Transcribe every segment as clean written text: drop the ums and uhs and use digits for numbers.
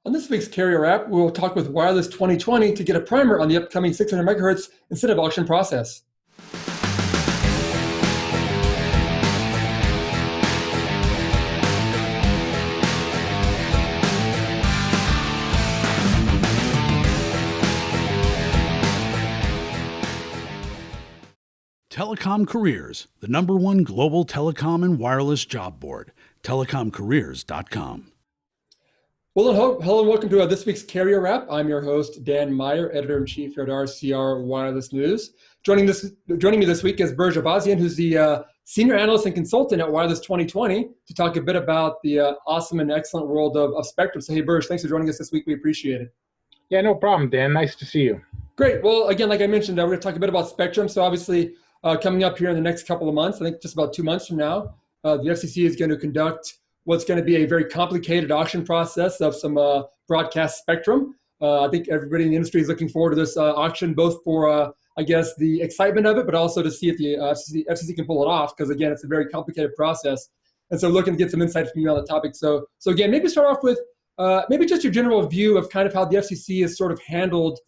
On this week's Carrier App, we'll talk with Wireless 2020 to get a primer on the upcoming 600 megahertz incentive auction process. Telecom Careers, the #1 global telecom and wireless job board, telecomcareers.com. Well, hello and welcome to this week's Carrier Wrap. I'm your host, Dan Meyer, Editor-in-Chief here at RCR Wireless News. Joining me this week is Berge Ayvazian, who's the Senior Analyst and Consultant at Wireless 2020 to talk a bit about the awesome and excellent world of Spectrum. So hey, Berge, thanks for joining us this week. We appreciate it. Yeah, no problem, Dan. Nice to see you. Great. Well, again, like I mentioned, we're going to talk a bit about Spectrum. So obviously, coming up here in the next couple of months, I think just about 2 months from now, the FCC is going to conduct what's going to be a very complicated auction process of some broadcast spectrum. I think everybody in the industry is looking forward to this auction, both for, I guess, the excitement of it, but also to see if the FCC can pull it off, because, again, it's a very complicated process. And so looking to get some insight from you on the topic. So again, maybe start off with maybe just your general view of kind of how the FCC has sort of handled,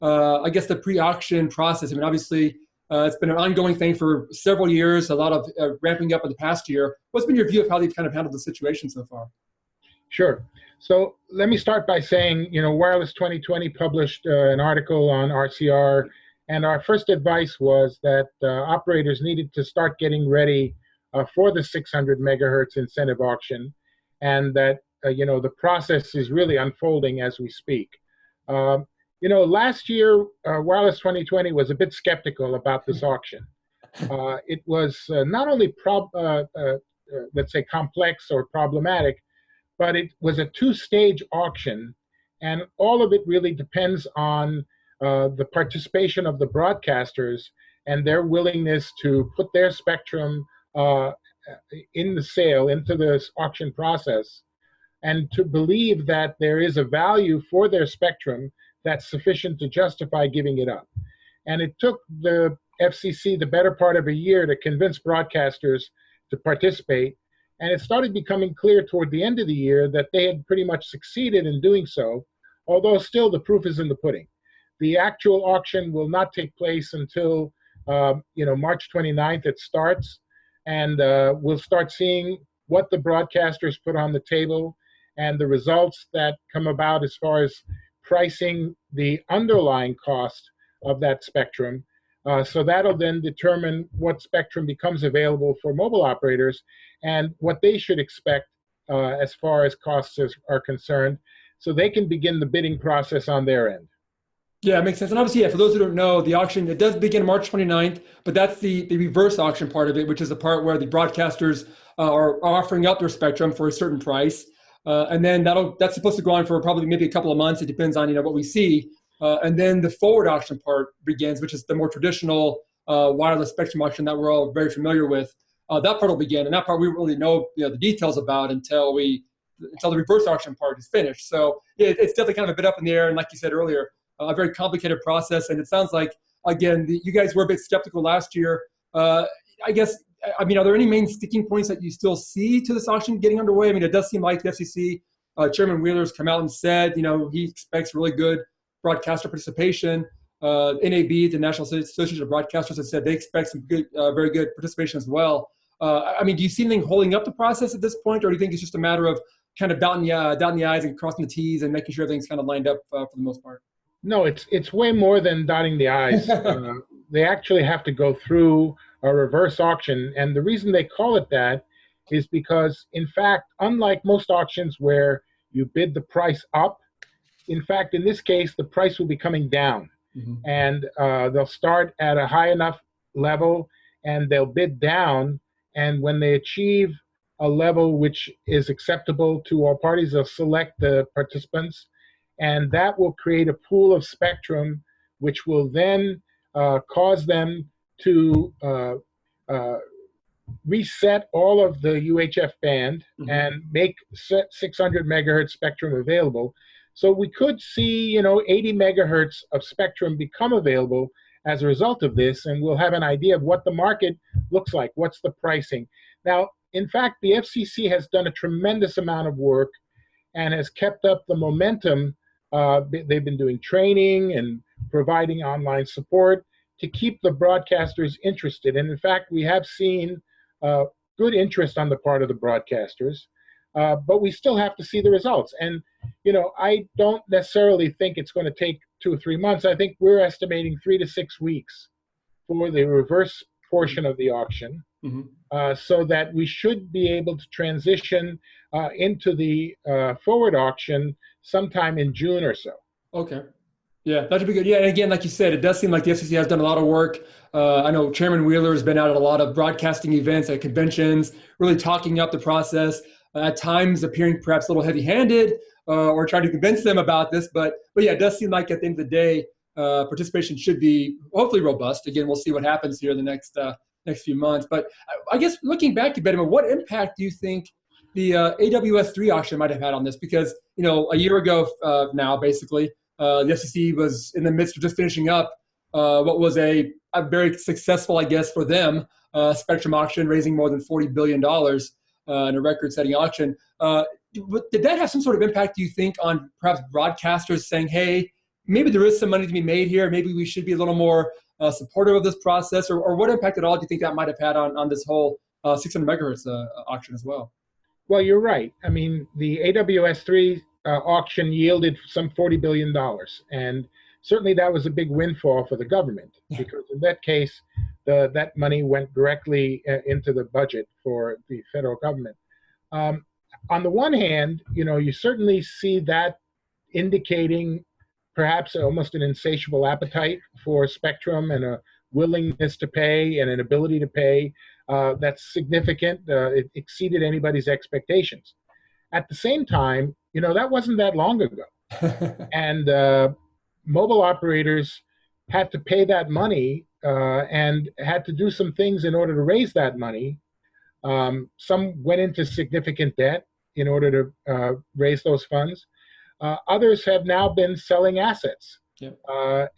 I guess, the pre-auction process. I mean, obviously, it's been an ongoing thing for several years, a lot of ramping up in the past year. What's been your view of how they've kind of handled the situation so far? Sure. So let me start by saying, Wireless 2020 published an article on RCR, and our first advice was that operators needed to start getting ready for the 600 megahertz incentive auction, and that, the process is really unfolding as we speak. Last year, Wireless 2020 was a bit skeptical about this auction. It was not only, let's say, complex or problematic, but it was a two-stage auction, and all of it really depends on the participation of the broadcasters and their willingness to put their spectrum in the sale, into this auction process, and to believe that there is a value for their spectrum that's sufficient to justify giving it up. And it took the FCC the better part of a year to convince broadcasters to participate. And it started becoming clear toward the end of the year that they had pretty much succeeded in doing so, although still the proof is in the pudding. The actual auction will not take place until March 29th. It starts, and we'll start seeing what the broadcasters put on the table and the results that come about as far as pricing the underlying cost of that spectrum. So that'll then determine what spectrum becomes available for mobile operators and what they should expect as far as costs are concerned, so they can begin the bidding process on their end. Yeah, it makes sense. And obviously, for those who don't know, the auction, it does begin March 29th, but that's the reverse auction part of it, which is the part where the broadcasters are offering up their spectrum for a certain price. And then that's supposed to go on for probably maybe a couple of months. It depends on what we see. And then the forward auction part begins, which is the more traditional wireless spectrum auction that we're all very familiar with. That part will begin, and that part we really know the details about until the reverse auction part is finished. So it's definitely kind of a bit up in the air, and like you said earlier, a very complicated process. And it sounds like, again, you guys were a bit skeptical last year. I guess. I mean, are there any main sticking points that you still see to this auction getting underway? I mean, it does seem like the FCC Chairman Wheeler's come out and said, he expects really good broadcaster participation. NAB, the National Association of Broadcasters, has said they expect some good, very good participation as well. I mean, do you see anything holding up the process at this point, or do you think it's just a matter of kind of dotting the I's and crossing the T's and making sure everything's kind of lined up for the most part? No, it's way more than dotting the I's. They actually have to go through a reverse auction. And the reason they call it that is because, in fact, unlike most auctions where you bid the price up, in fact, in this case, the price will be coming down. Mm-hmm. And they'll start at a high enough level, and they'll bid down. And when they achieve a level which is acceptable to all parties, they'll select the participants. And that will create a pool of spectrum, which will then cause them to reset all of the UHF band mm-hmm. and make 600 megahertz spectrum available. So we could see, 80 megahertz of spectrum become available as a result of this, and we'll have an idea of what the market looks like, what's the pricing. Now, in fact, the FCC has done a tremendous amount of work and has kept up the momentum. They've been doing training and providing online support to keep the broadcasters interested. And in fact, we have seen good interest on the part of the broadcasters, but we still have to see the results. And, I don't necessarily think it's going to take 2 or 3 months. I think we're estimating 3 to 6 weeks for the reverse portion of the auction, so that we should be able to transition into the forward auction sometime in June or so. Okay. Yeah, that should be good. Yeah, and again, like you said, it does seem like the FCC has done a lot of work. I know Chairman Wheeler has been out at a lot of broadcasting events at conventions, really talking up the process, at times appearing perhaps a little heavy-handed or trying to convince them about this. But yeah, it does seem like at the end of the day, participation should be hopefully robust. Again, we'll see what happens here in the next few months. But I guess looking back a bit, what impact do you think the AWS-3 auction might have had on this? Because, a year ago now, basically, the FCC was in the midst of just finishing up what was a very successful, I guess, for them, spectrum auction, raising more than $40 billion in a record-setting auction. Did that have some sort of impact, do you think, on perhaps broadcasters saying, hey, maybe there is some money to be made here, maybe we should be a little more supportive of this process, or what impact at all do you think that might have had on this whole 600 megahertz auction as well? Well, you're right. I mean, the AWS-3 auction yielded some $40 billion. And certainly that was a big windfall for the government, because in that case, that money went directly into the budget for the federal government. On the one hand, you certainly see that indicating perhaps almost an insatiable appetite for spectrum and a willingness to pay and an ability to pay that's significant. It exceeded anybody's expectations. At the same time, that wasn't that long ago. And mobile operators had to pay that money and had to do some things in order to raise that money. Some went into significant debt in order to raise those funds. Others have now been selling assets. Yep.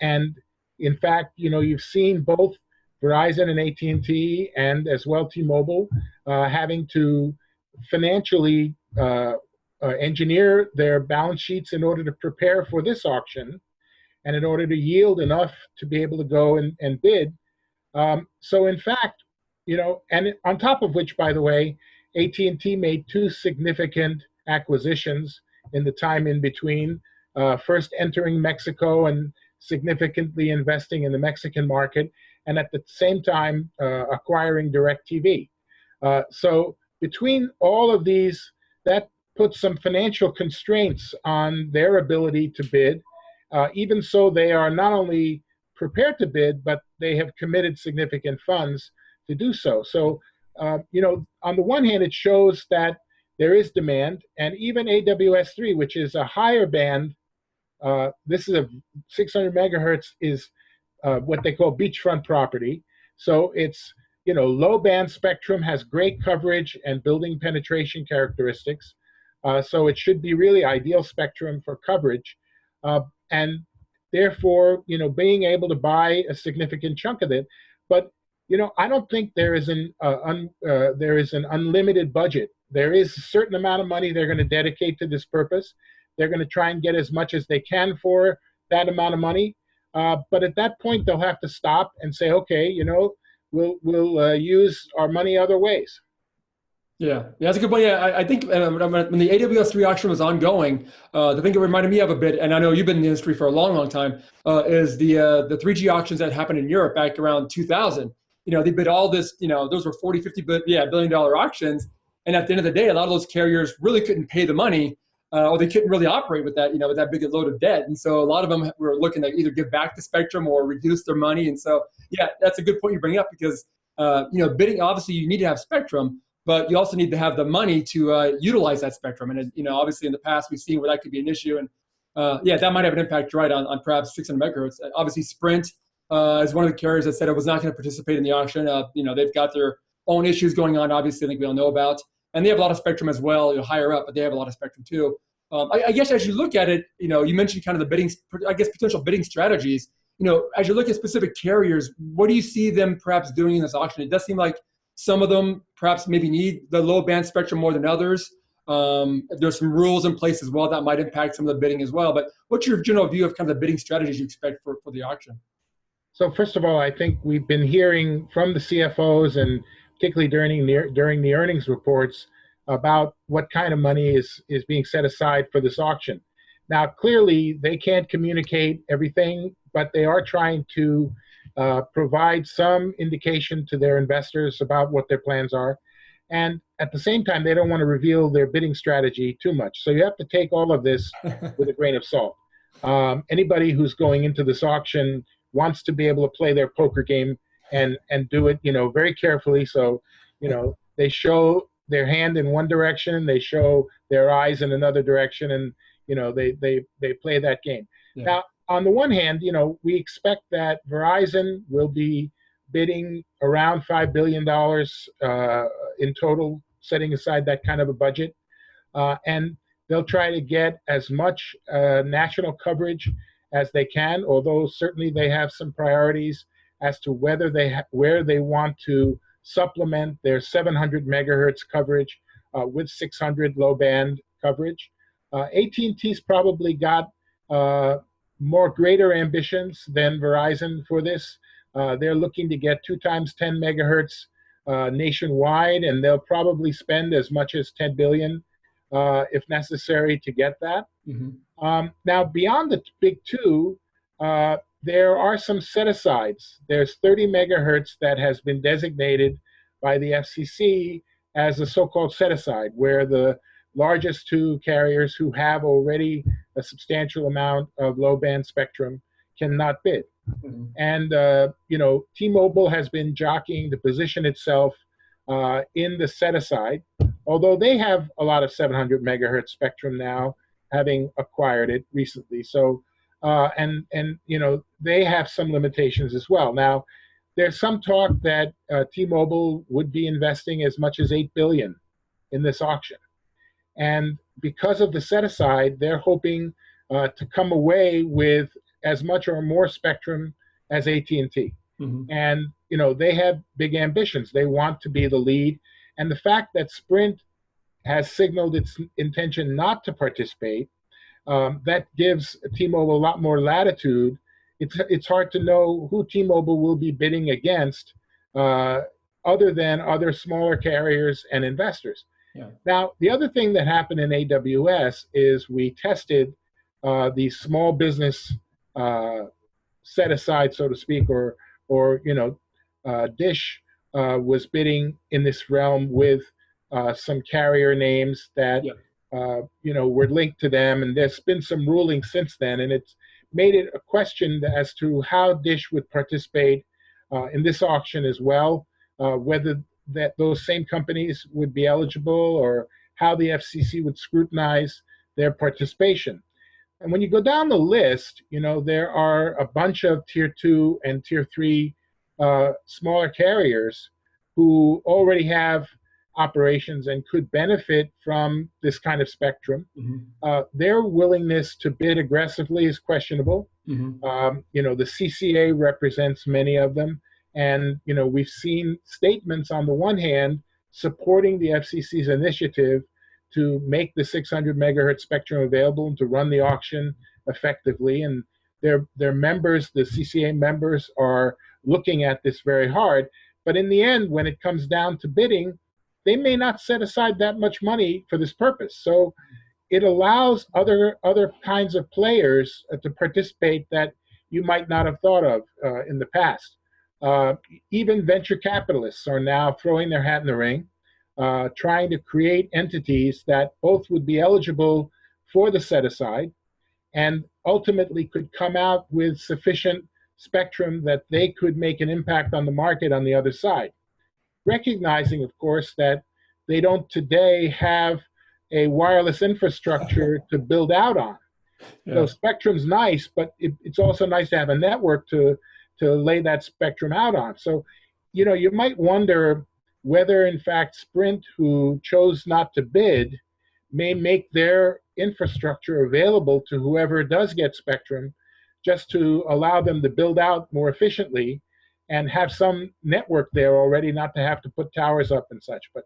And in fact, you've seen both Verizon and AT&T and as well T-Mobile having to financially engineer their balance sheets in order to prepare for this auction and in order to yield enough to be able to go and bid. So in fact, and on top of which, by the way, AT&T made 2 significant acquisitions in the time in between, first entering Mexico and significantly investing in the Mexican market, and at the same time acquiring DirecTV. So between all of these, that puts some financial constraints on their ability to bid. Even so, they are not only prepared to bid, but they have committed significant funds to do so. So, on the one hand, it shows that there is demand, and even AWS-3, which is a higher band, this is a 600 megahertz is what they call beachfront property. So it's, low band spectrum, has great coverage and building penetration characteristics. So it should be really ideal spectrum for coverage. And therefore, being able to buy a significant chunk of it. But, I don't think there is an unlimited budget. There is a certain amount of money they're going to dedicate to this purpose. They're going to try and get as much as they can for that amount of money. But at that point, they'll have to stop and say, okay, we'll use our money other ways. Yeah, that's a good point. Yeah, I think when the AWS-3 auction was ongoing, the thing it reminded me of a bit, and I know you've been in the industry for a long, long time, is the 3G auctions that happened in Europe back around 2000. They bid all this, those were $40, $50 billion auctions. And at the end of the day, a lot of those carriers really couldn't pay the money, or they couldn't really operate with that, with that big a load of debt. And so a lot of them were looking to either give back the spectrum or reduce their money. And so, yeah, that's a good point you bring up, because, bidding, obviously you need to have spectrum, but you also need to have the money to utilize that spectrum. And, obviously in the past, we've seen where that could be an issue. And that might have an impact, right, on perhaps 600 megahertz. Obviously, Sprint is one of the carriers that said it was not going to participate in the auction. They've got their own issues going on, obviously, I think we all know about. And they have a lot of spectrum as well, higher up, but they have a lot of spectrum too. I guess as you look at it, you mentioned kind of the bidding, potential bidding strategies. As you look at specific carriers, what do you see them perhaps doing in this auction? It does seem like some of them perhaps maybe need the low band spectrum more than others. There's some rules in place as well that might impact some of the bidding as well. But what's your general view of kind of the bidding strategies you expect for the auction? So first of all, I think we've been hearing from the CFOs and particularly during the earnings reports about what kind of money is being set aside for this auction. Now, clearly, they can't communicate everything, but they are trying to provide some indication to their investors about what their plans are. And at the same time, they don't want to reveal their bidding strategy too much. So you have to take all of this with a grain of salt. Anybody who's going into this auction wants to be able to play their poker game and do it, very carefully. So, they show their hand in one direction, they show their eyes in another direction, and they play that game. Yeah. Now, on the one hand, we expect that Verizon will be bidding around $5 billion in total, setting aside that kind of a budget, and they'll try to get as much national coverage as they can, although certainly they have some priorities as to where they want to supplement their 700 megahertz coverage with 600 low band coverage. AT&T's probably got more greater ambitions than Verizon for this. They're looking to get 2 times 10 megahertz nationwide, and they'll probably spend as much as $10 billion if necessary to get that. Mm-hmm. Now, beyond the big two, there are some set-asides. There's 30 megahertz that has been designated by the FCC as a so-called set-aside, where the largest 2 carriers who have already a substantial amount of low-band spectrum cannot bid. Mm-hmm. And, T-Mobile has been jockeying to position itself in the set-aside, although they have a lot of 700 megahertz spectrum now, having acquired it recently. So, they have some limitations as well. Now, there's some talk that T-Mobile would be investing as much as $8 billion in this auction. And because of the set-aside, they're hoping to come away with as much or more spectrum as AT&T. Mm-hmm. And, they have big ambitions. They want to be the lead. And the fact that Sprint has signaled its intention not to participate, that gives T-Mobile a lot more latitude. It's hard to know who T-Mobile will be bidding against other than other smaller carriers and investors. Yeah. Now, the other thing that happened in AWS is we tested the small business set aside, so to speak, or Dish was bidding in this realm with some carrier names that were linked to them, and there's been some rulings since then, and it's made it a question as to how Dish would participate in this auction as well, whether those same companies would be eligible, or how the FCC would scrutinize their participation. And when you go down the list, there are a bunch of tier 2 and tier 3 smaller carriers who already have operations and could benefit from this kind of spectrum. Mm-hmm. Their willingness to bid aggressively is questionable. Mm-hmm. The CCA represents many of them. And, we've seen statements on the one hand supporting the FCC's initiative to make the 600 megahertz spectrum available and to run the auction effectively. And their members, the CCA members, are looking at this very hard. But in the end, when it comes down to bidding, they may not set aside that much money for this purpose. So it allows other kinds of players to participate that you might not have thought of in the past. Even venture capitalists are now throwing their hat in the ring, trying to create entities that both would be eligible for the set-aside and ultimately could come out with sufficient spectrum that they could make an impact on the market on the other side. Recognizing, of course, that they don't today have a wireless infrastructure to build out on. Yeah. So spectrum's nice, but it's also nice to have a network to lay that spectrum out on. So, you might wonder whether, in fact, Sprint, who chose not to bid, may make their infrastructure available to whoever does get spectrum, just to allow them to build out more efficiently and have some network there already, not to have to put towers up and such. But,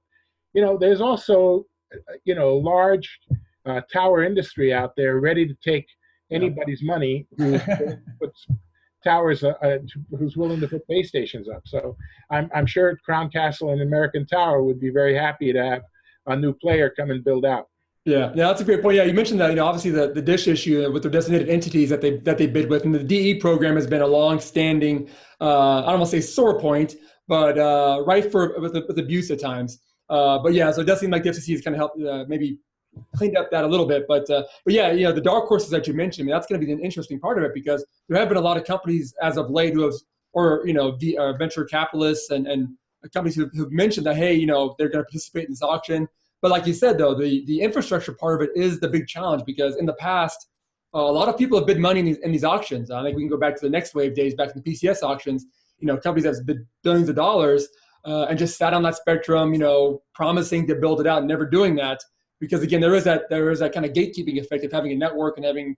there's also large tower industry out there ready to take anybody's money who's willing to put towers, who's willing to put base stations up. So I'm sure Crown Castle and American Tower would be very happy to have a new player come and build out. Yeah, that's a great point. Yeah, you mentioned that, obviously the dish issue with the designated entities that they bid with, and the DE program has been a long-standing, I don't want to say sore point, but rife with abuse at times. But yeah, so it does seem like the FCC has kind of helped maybe cleaned up that a little bit. But yeah, the dark horses that you mentioned, that's going to be an interesting part of it, because there have been a lot of companies as of late who have, or venture capitalists and companies who've mentioned that, hey, they're going to participate in this auction. But like you said, though, the infrastructure part of it is the big challenge, because in the past, a lot of people have bid money in these auctions. I think we can go back to the Next Wave days, back in the PCS auctions. Companies that have bid billions of dollars and just sat on that spectrum, promising to build it out and never doing that. Because again, there is that kind of gatekeeping effect of having a network and having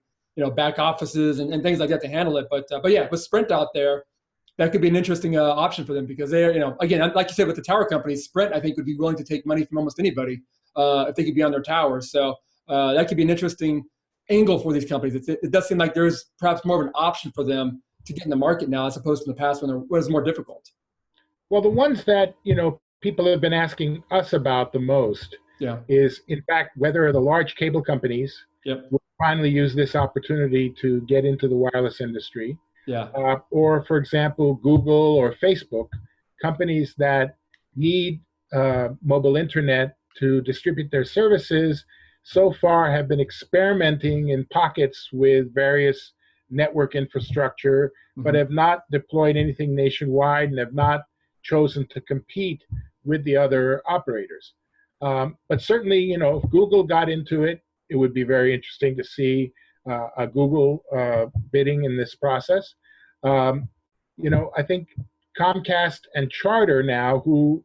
back offices and things like that to handle it. But yeah, with Sprint out there, that could be an interesting option for them, because they're, again, like you said, with the tower companies, Sprint, I think, would be willing to take money from almost anybody if they could be on their towers. So that could be an interesting angle for these companies. It does seem like there's perhaps more of an option for them to get in the market now, as opposed to in the past when it was more difficult. Well, the ones that, people have been asking us about the most is, in fact, whether the large cable companies will finally use this opportunity to get into the wireless industry. Or, for example, Google or Facebook, companies that need mobile internet to distribute their services, so far have been experimenting in pockets with various network infrastructure, but have not deployed anything nationwide and have not chosen to compete with the other operators. But certainly, if Google got into it, it would be very interesting to see a Google bidding in this process. I think Comcast and Charter now, who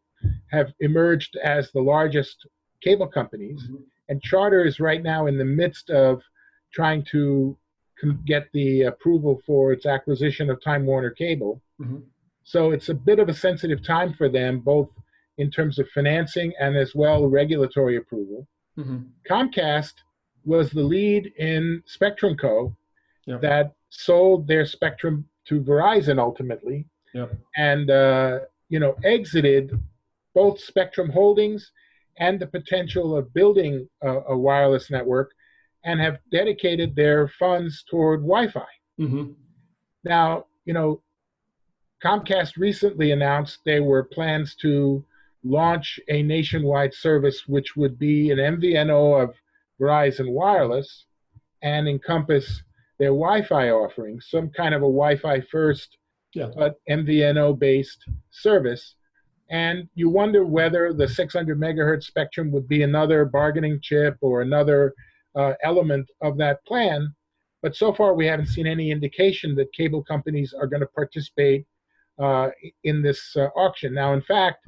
have emerged as the largest cable companies, and Charter is right now in the midst of trying to get the approval for its acquisition of Time Warner Cable. So it's a bit of a sensitive time for them, both in terms of financing and as well regulatory approval. Comcast was the lead in Spectrum Co. that sold their spectrum to Verizon ultimately, and exited both Spectrum Holdings and the potential of building a wireless network, and have dedicated their funds toward Wi-Fi. Now, Comcast recently announced there were plans to launch a nationwide service which would be an MVNO of Verizon Wireless and encompass their Wi-Fi offerings, some kind of a Wi-Fi first, but MVNO-based service. And you wonder whether the 600 megahertz spectrum would be another bargaining chip or another element of that plan. But so far, we haven't seen any indication that cable companies are going to participate in this auction. Now, in fact,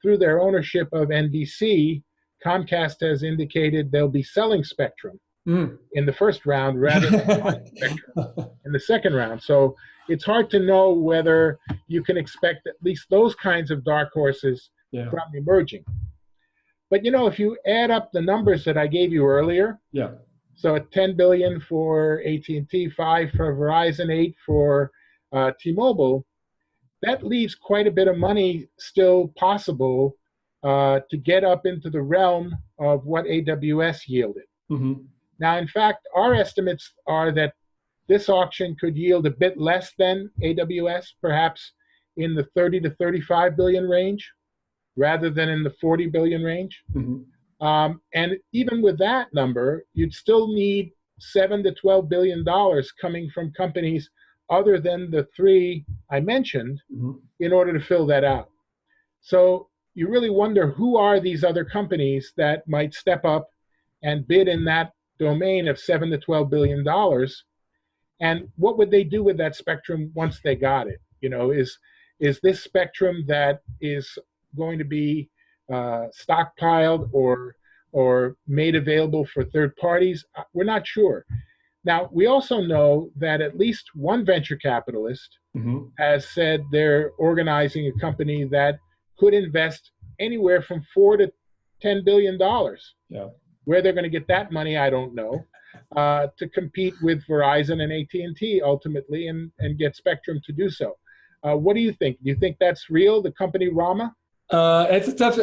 through their ownership of NBC, Comcast has indicated they'll be selling spectrum in the first round rather than spectrum in the second round. So it's hard to know whether you can expect at least those kinds of dark horses from emerging. But if you add up the numbers that I gave you earlier, so at $10 billion for AT&T, $5 for Verizon, $8 for T-Mobile, that leaves quite a bit of money still possible to get up into the realm of what AWS yielded. Now, in fact, our estimates are that this auction could yield a bit less than AWS, perhaps in the 30 to 35 billion range, rather than in the 40 billion range. And even with that number, you'd still need $7 to $12 billion coming from companies other than the three I mentioned in order to fill that out. So you really wonder, who are these other companies that might step up and bid in that domain of $7 to $12 billion? And what would they do with that spectrum once they got it? Is this spectrum that is going to be stockpiled or made available for third parties? We're not sure. Now, we also know that at least one venture capitalist has said they're organizing a company that could invest anywhere from $4 to $10 billion. Yeah. Where they're going to get that money, I don't know, to compete with Verizon and AT&T ultimately and get spectrum to do so. What do you think? Do you think that's real, the company Rama? It's a tough,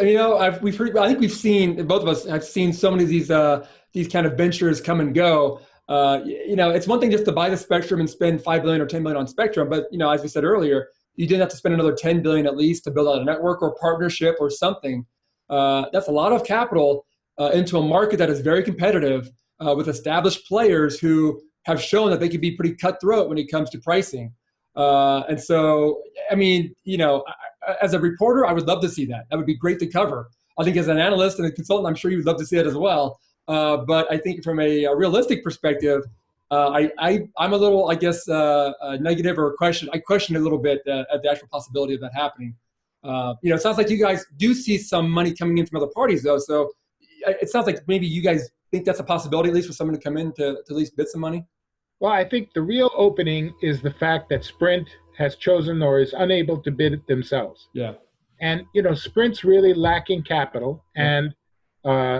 we've heard, I think we've seen, both of us have seen so many of these kind of ventures come and go. It's one thing just to buy the spectrum and spend $5 billion or $10 million on spectrum, but as we said earlier, you didn't have to spend another $10 billion at least to build out a network or partnership or something. That's a lot of capital into a market that is very competitive with established players who have shown that they can be pretty cutthroat when it comes to pricing. And so, as a reporter, I would love to see that. That would be great to cover. I think as an analyst and a consultant, I'm sure you would love to see that as well. But I think from a realistic perspective, I'm a little, negative or I question a little bit at the actual possibility of that happening. It sounds like you guys do see some money coming in from other parties, though. So it sounds like maybe you guys think that's a possibility, at least for someone to come in to at least bid some money. Well, I think the real opening is the fact that Sprint has chosen or is unable to bid it themselves. Yeah. And, Sprint's really lacking capital and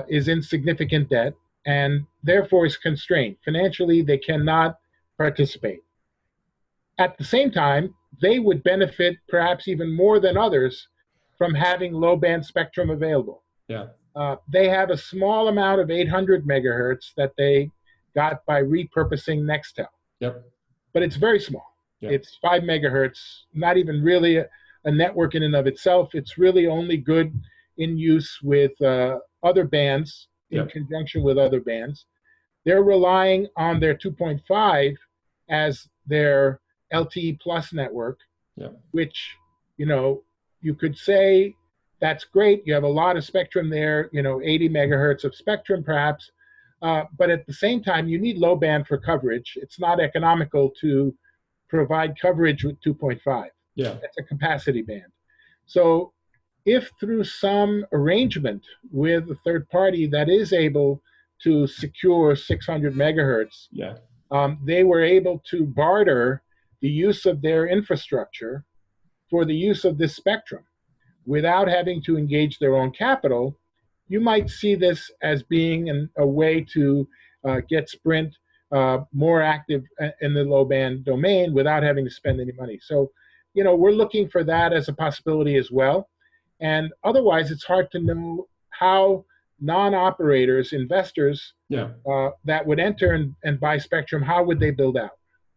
is in significant debt and therefore is constrained. Financially, they cannot participate. At the same time, they would benefit perhaps even more than others from having low-band spectrum available. Yeah. They have a small amount of 800 megahertz that they got by repurposing Nextel. Yep. But it's very small. Yep. It's 5 megahertz, not even really a network in and of itself. It's really only good in use with other bands, in conjunction with other bands. They're relying on their 2.5 as their LTE Plus network, which, you could say that's great. You have a lot of spectrum there, 80 megahertz of spectrum perhaps. But at the same time, you need low band for coverage. It's not economical to provide coverage with 2.5. Yeah. It's a capacity band. So if through some arrangement with a third party that is able to secure 600 megahertz, they were able to barter the use of their infrastructure for the use of this spectrum without having to engage their own capital, you might see this as being a way to get Sprint more active in the low band domain without having to spend any money. So, we're looking for that as a possibility as well. And otherwise, it's hard to know how non-operators, investors that would enter and buy spectrum, how would they build out?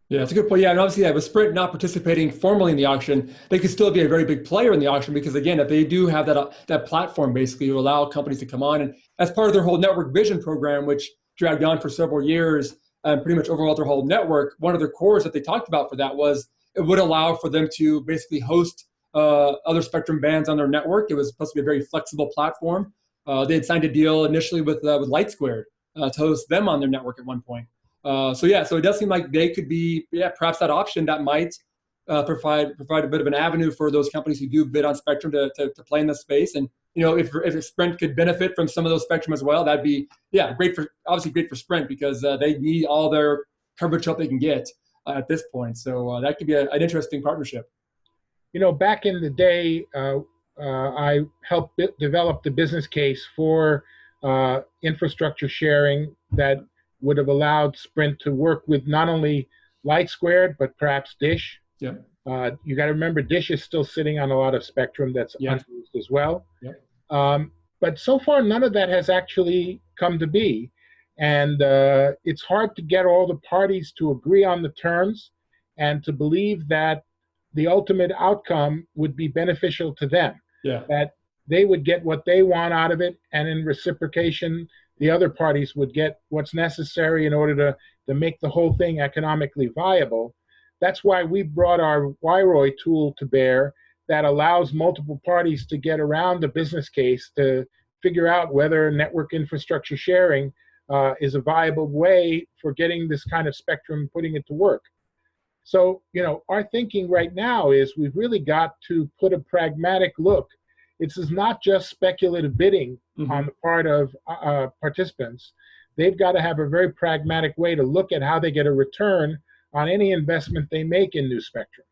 Yeah, that's a good point. Yeah, and obviously, with Sprint not participating formally in the auction, they could still be a very big player in the auction because, again, if they do have that platform basically to allow companies to come on, and as part of their whole network vision program, which dragged on for several years and pretty much overhauled their whole network, one of their cores that they talked about for that was it would allow for them to basically host other spectrum bands on their network. It was supposed to be a very flexible platform. They had signed a deal initially with Light Squared to host them on their network at one point. So it does seem like they could be, perhaps that option that might provide a bit of an avenue for those companies who do bid on spectrum to play in this space. And if Sprint could benefit from some of those spectrum as well, that'd be great for Sprint because they need all their coverage help they can get at this point. So that could be an interesting partnership. Back in the day, I helped develop the business case for infrastructure sharing that would have allowed Sprint to work with not only Light Squared, but perhaps Dish. Yeah. You got to remember, Dish is still sitting on a lot of spectrum that's unused as well. Yeah. But so far, none of that has actually come to be. And it's hard to get all the parties to agree on the terms and to believe that the ultimate outcome would be beneficial to them. Yeah. That they would get what they want out of it, and in reciprocation, the other parties would get what's necessary in order to make the whole thing economically viable. That's why we brought our YROI tool to bear that allows multiple parties to get around the business case to figure out whether network infrastructure sharing is a viable way for getting this kind of spectrum, putting it to work. So, our thinking right now is we've really got to put a pragmatic look. This is not just speculative bidding on the part of participants. They've got to have a very pragmatic way to look at how they get a return on any investment they make in new spectrum.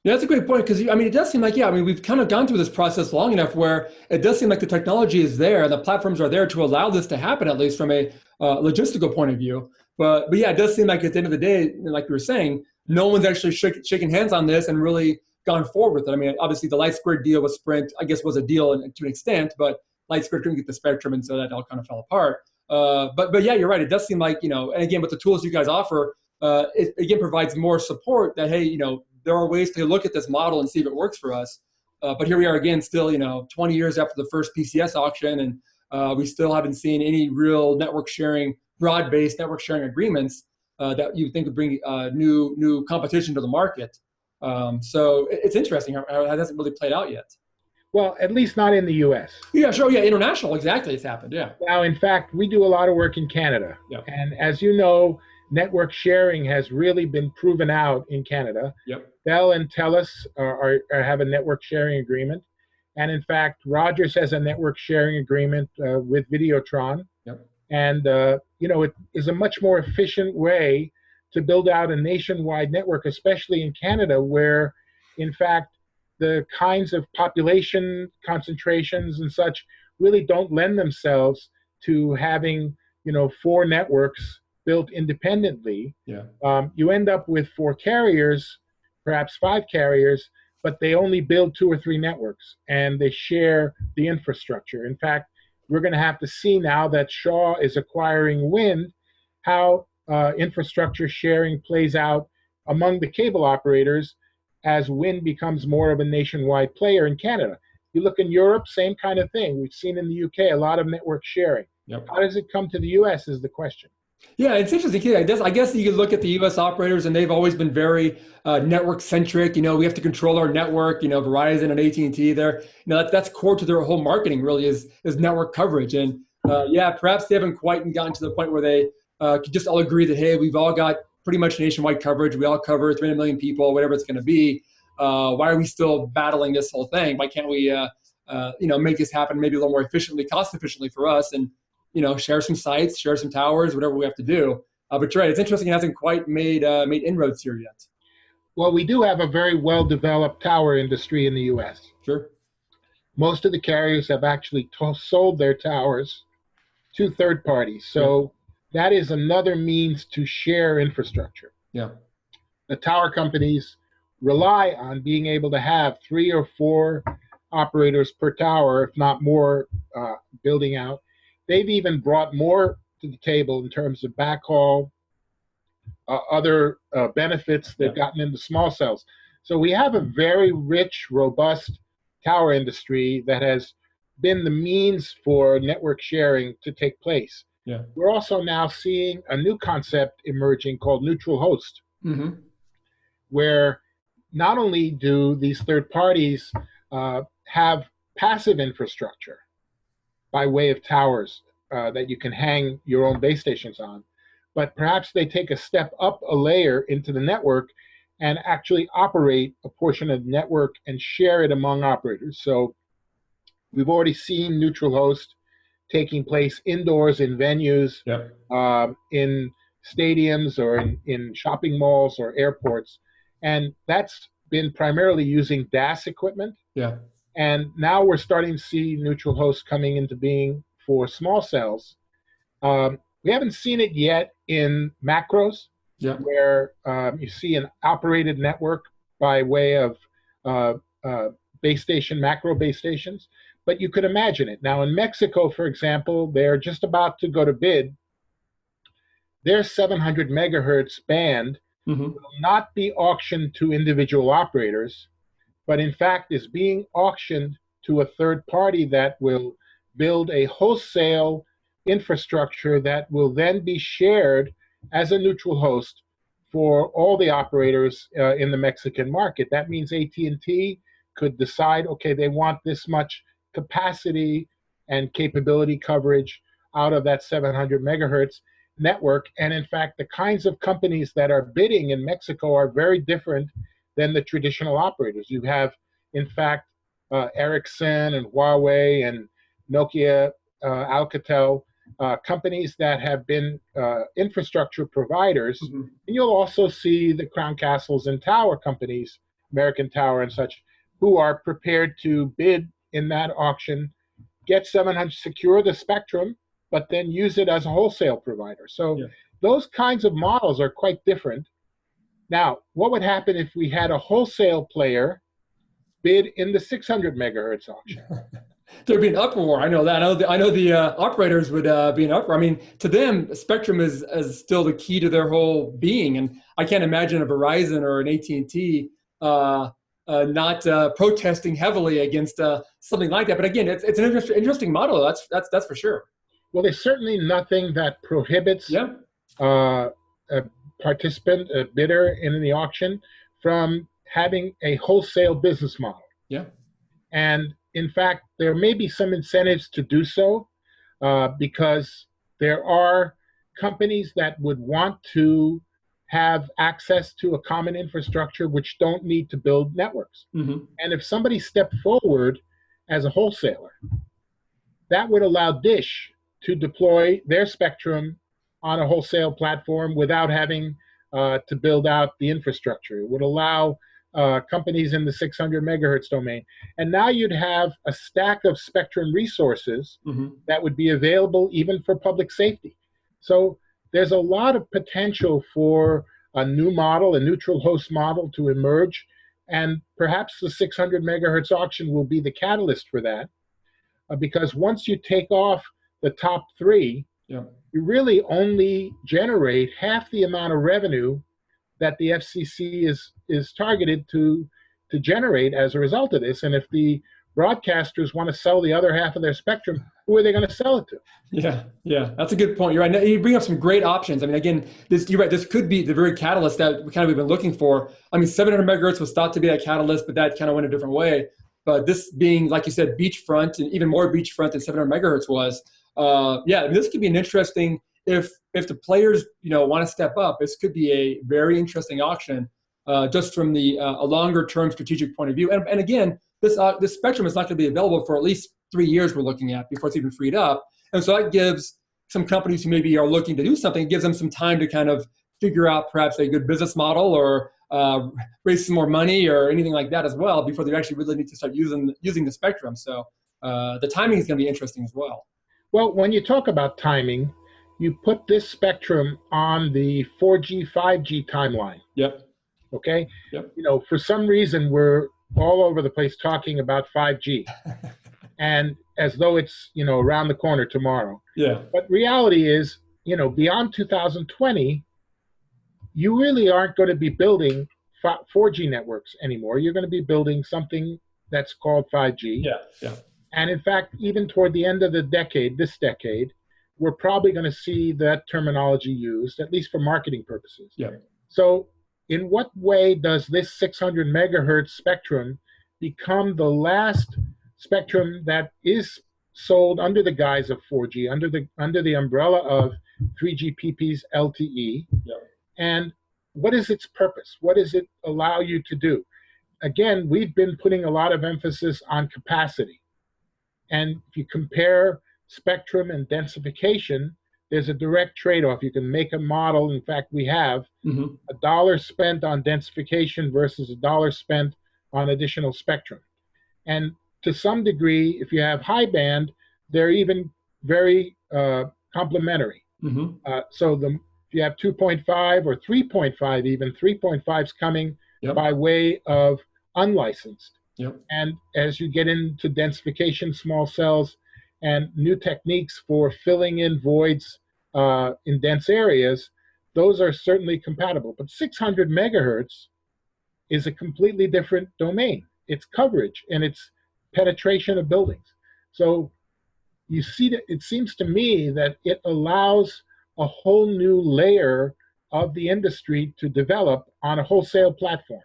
Yeah, that's a great point because I mean, it does seem like, yeah, I mean, we've kind of gone through this process long enough where it does seem like the technology is there, the platforms are there to allow this to happen, at least from a logistical point of view. But yeah, it does seem like at the end of the day, like you were saying, no one's actually shaking hands on this and really gone forward with it. I mean, obviously the Lightsquared deal with Sprint, I guess, was a deal to an extent, but Lightsquared couldn't get the spectrum, and so that all kind of fell apart. But yeah, you're right. It does seem like, and again, with the tools you guys offer, it again provides more support that, hey, there are ways to look at this model and see if it works for us. But here we are again, still, 20 years after the first PCS auction, and we still haven't seen any real network sharing, broad-based network sharing agreements that you would think would bring new competition to the market. So it's interesting how it hasn't really played out yet. Well, at least not in the U.S. Yeah, sure. Yeah, international, exactly. It's happened. Yeah. Now, in fact, we do a lot of work in Canada. Yep. And as you know, network sharing has really been proven out in Canada. Yep. Bell and Telus have a network sharing agreement. And in fact, Rogers has a network sharing agreement with Videotron. Yep. And, it is a much more efficient way to build out a nationwide network, especially in Canada, where, in fact, the kinds of population concentrations and such really don't lend themselves to having, 4 networks built independently. Yeah. You end up with 4 carriers, perhaps 5 carriers, but they only build 2 or 3 networks, and they share the infrastructure. In fact, we're going to have to see now that Shaw is acquiring Wind, how infrastructure sharing plays out among the cable operators as Wind becomes more of a nationwide player in Canada. You look in Europe, same kind of thing. We've seen in the UK a lot of network sharing. Yep. How does it come to the US is the question. Yeah, it's interesting. I guess you could look at the U.S. operators, and they've always been very network centric. We have to control our network. Verizon and AT&T, that's core to their whole marketing. Really, is network coverage. And yeah, perhaps they haven't quite gotten to the point where they could just all agree that, hey, we've all got pretty much nationwide coverage. We all cover 300 million people, whatever it's going to be. Why are we still battling this whole thing? Why can't we, make this happen maybe a little more efficiently, cost efficiently for us, and share some sites, share some towers, whatever we have to do. But you're right, it's interesting. It hasn't quite made inroads here yet. Well, we do have a very well-developed tower industry in the U.S. Sure. Most of the carriers have actually sold their towers to third parties. So that is another means to share infrastructure. Yeah. The tower companies rely on being able to have 3 or 4 operators per tower, if not more, building out. They've even brought more to the table in terms of backhaul, other benefits they've gotten into small cells. So we have a very rich, robust tower industry that has been the means for network sharing to take place. Yeah. We're also now seeing a new concept emerging called neutral host, where not only do these third parties have passive infrastructure by way of towers that you can hang your own base stations on, but perhaps they take a step up a layer into the network and actually operate a portion of the network and share it among operators. So we've already seen neutral host taking place indoors in venues, in stadiums or in shopping malls or airports. And that's been primarily using DAS equipment. Yeah. And now we're starting to see neutral hosts coming into being for small cells. We haven't seen it yet in macros, where you see an operated network by way of base station, macro base stations, but you could imagine it. Now in Mexico, for example, they're just about to go to bid. Their 700 megahertz band will not be auctioned to individual operators, but in fact is being auctioned to a third party that will build a wholesale infrastructure that will then be shared as a neutral host for all the operators in the Mexican market. That means AT&T could decide, okay, they want this much capacity and capability coverage out of that 700 megahertz network. And in fact, the kinds of companies that are bidding in Mexico are very different than the traditional operators. You have, in fact, Ericsson and Huawei and Nokia, Alcatel, companies that have been infrastructure providers. And you'll also see the Crown Castles and tower companies American Tower and such, who are prepared to bid in that auction, get 700, secure the spectrum, but then use it as a wholesale provider. So those kinds of models are quite different. Now, what would happen if we had a wholesale player bid in the 600 megahertz auction? There'd be an uproar. I know that. I know the operators would be an uproar. I mean, to them, spectrum is still the key to their whole being, and I can't imagine a Verizon or an AT&T not protesting heavily against something like that. But again, it's an interesting model. That's for sure. Well, there's certainly nothing that prohibits a participant, a bidder in the auction, from having a wholesale business model. Yeah. And in fact, there may be some incentives to do so because there are companies that would want to have access to a common infrastructure which don't need to build networks. Mm-hmm. And if somebody stepped forward as a wholesaler, that would allow Dish to deploy their spectrum on a wholesale platform without having to build out the infrastructure. It would allow companies in the 600 megahertz domain. And now you'd have a stack of spectrum resources that would be available even for public safety. So there's a lot of potential for a new model, a neutral host model to emerge. And perhaps the 600 megahertz auction will be the catalyst for that. Because once you take off the top three, you really only generate half the amount of revenue that the FCC is targeted to generate as a result of this. And if the broadcasters want to sell the other half of their spectrum, who are they going to sell it to? Yeah, that's a good point. You're right. You bring up some great options. I mean, again, you're right. This could be the very catalyst that we've been looking for. I mean, 700 megahertz was thought to be that catalyst, but that kind of went a different way. But this being, like you said, beachfront, and even more beachfront than 700 megahertz was. I mean, this could be an interesting. If the players want to step up, this could be a very interesting auction, just from the a longer term strategic point of view. And again, this spectrum is not going to be available for at least 3 years. We're looking at before it's even freed up, and so that gives some companies who maybe are looking to do something, gives them some time to kind of figure out perhaps a good business model or raise some more money or anything like that as well before they actually really need to start using the spectrum. So the timing is going to be interesting as well. Well, when you talk about timing, you put this spectrum on the 4G, 5G timeline. Yep. Okay? Yep. For some reason, we're all over the place talking about 5G. And as though it's, around the corner tomorrow. Yeah. But reality is, beyond 2020, you really aren't going to be building 4G networks anymore. You're going to be building something that's called 5G. Yeah. And in fact, even toward the end of this decade, we're probably going to see that terminology used, at least for marketing purposes. Yeah. So in what way does this 600 megahertz spectrum become the last spectrum that is sold under the guise of 4G, under the umbrella of 3GPP's LTE? Yeah. And what is its purpose? What does it allow you to do? Again, we've been putting a lot of emphasis on capacity. And if you compare spectrum and densification, there's a direct trade-off. You can make a model. In fact, we have $1 spent on densification versus $1 spent on additional spectrum. And to some degree, if you have high band, they're even very complementary. So if you have 2.5 or 3.5 even, 3.5 is coming by way of unlicensed. Yep. And as you get into densification, small cells, and new techniques for filling in voids in dense areas, those are certainly compatible. But 600 megahertz is a completely different domain. It's coverage and it's penetration of buildings. So you see that it seems to me that it allows a whole new layer of the industry to develop on a wholesale platform.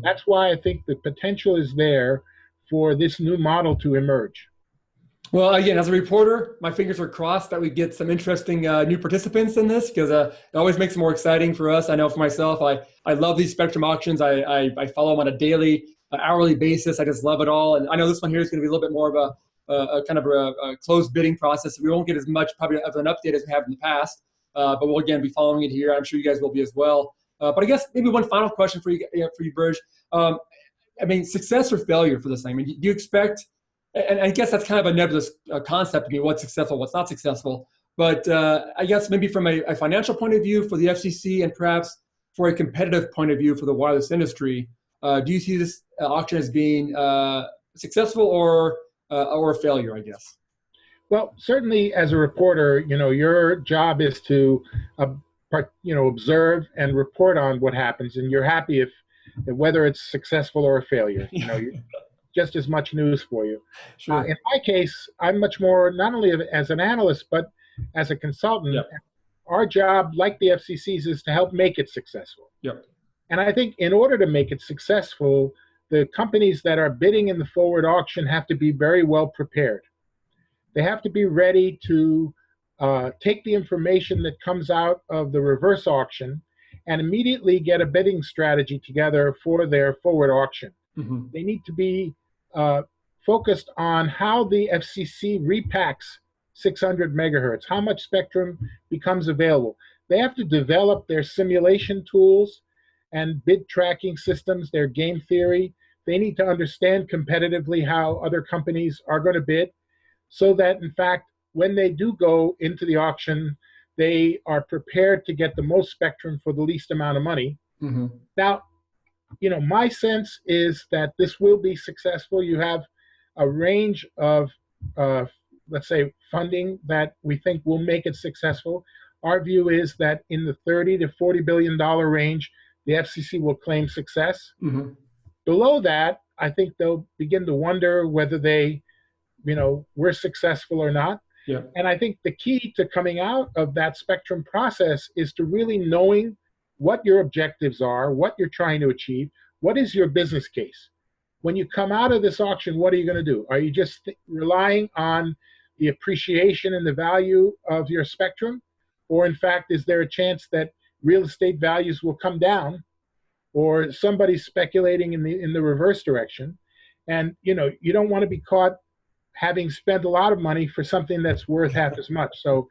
That's why I think the potential is there for this new model to emerge. Well, again, as a reporter, my fingers are crossed that we get some interesting new participants in this, because it always makes it more exciting for us. I know for myself, I love these spectrum auctions. I follow them on a daily, hourly basis. I just love it all. And I know this one here is going to be a little bit more of a kind of a closed bidding process. We won't get as much probably of an update as we have in the past, but we'll again be following it here. I'm sure you guys will be as well. But I guess maybe one final question for you, Berge. I mean, success or failure for this thing? I mean, do you expect, and I guess that's kind of a nebulous concept to me, what's successful, what's not successful. But I guess maybe from a financial point of view for the FCC and perhaps for a competitive point of view for the wireless industry, do you see this auction as being successful or a failure, I guess? Well, certainly as a reporter, your job is to, observe and report on what happens, and you're happy if whether it's successful or a failure. Just as much news for you. Sure. In my case, I'm much more not only as an analyst but as a consultant. Yep. Our job, like the FCC's, is to help make it successful. Yep. And I think in order to make it successful, the companies that are bidding in the forward auction have to be very well prepared. They have to be ready to take the information that comes out of the reverse auction and immediately get a bidding strategy together for their forward auction. Mm-hmm. They need to be focused on how the FCC repacks 600 megahertz, how much spectrum becomes available. They have to develop their simulation tools and bid tracking systems, their game theory. They need to understand competitively how other companies are going to bid so that, in fact, when they do go into the auction, they are prepared to get the most spectrum for the least amount of money. Mm-hmm. Now, my sense is that this will be successful. You have a range of, let's say, funding that we think will make it successful. Our view is that in the $30 to $40 billion range, the FCC will claim success. Mm-hmm. Below that, I think they'll begin to wonder whether they, were successful or not. Yeah. And I think the key to coming out of that spectrum process is to really knowing what your objectives are, what you're trying to achieve, what is your business case. When you come out of this auction, what are you going to do? Are you just relying on the appreciation and the value of your spectrum? Or in fact, is there a chance that real estate values will come down, or somebody's speculating in the reverse direction? And you don't want to be caught having spent a lot of money for something that's worth half as much. So,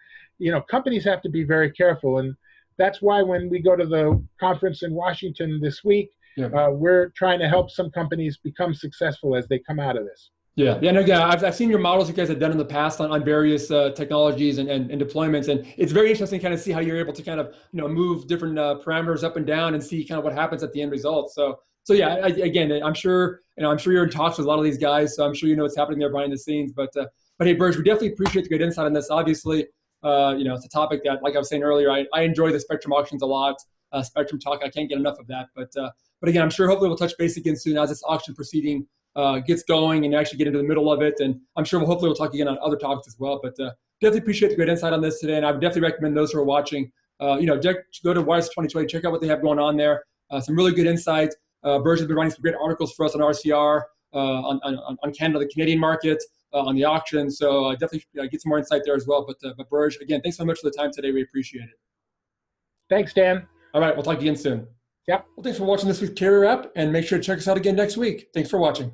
companies have to be very careful. And that's why when we go to the conference in Washington this week, we're trying to help some companies become successful as they come out of this. Yeah. No, I've seen your models you guys have done in the past on various technologies and deployments, and it's very interesting to kind of see how you're able to kind of move different parameters up and down and see kind of what happens at the end result. So yeah, again, I'm sure you're in talks with a lot of these guys, so I'm sure you know what's happening there behind the scenes. But hey, Berge, we definitely appreciate the good insight on this. Obviously, it's a topic that, like I was saying earlier, I enjoy the spectrum auctions a lot. Spectrum talk, I can't get enough of that. But again, I'm sure hopefully we'll touch base again soon as this auction proceeding gets going and actually get into the middle of it. And I'm sure hopefully we'll talk again on other topics as well. But definitely appreciate the great insight on this today. And I would definitely recommend those who are watching, go to Wireless 2020, check out what they have going on there. Some really good insights. Berge has been writing some great articles for us on RCR, on Canada, the Canadian market, on the auction. So definitely get some more insight there as well. But Berge, again, thanks so much for the time today. We appreciate it. Thanks, Dan. All right, we'll talk again soon. Yep. Well, thanks for watching this week's Carrier App, and make sure to check us out again next week. Thanks for watching.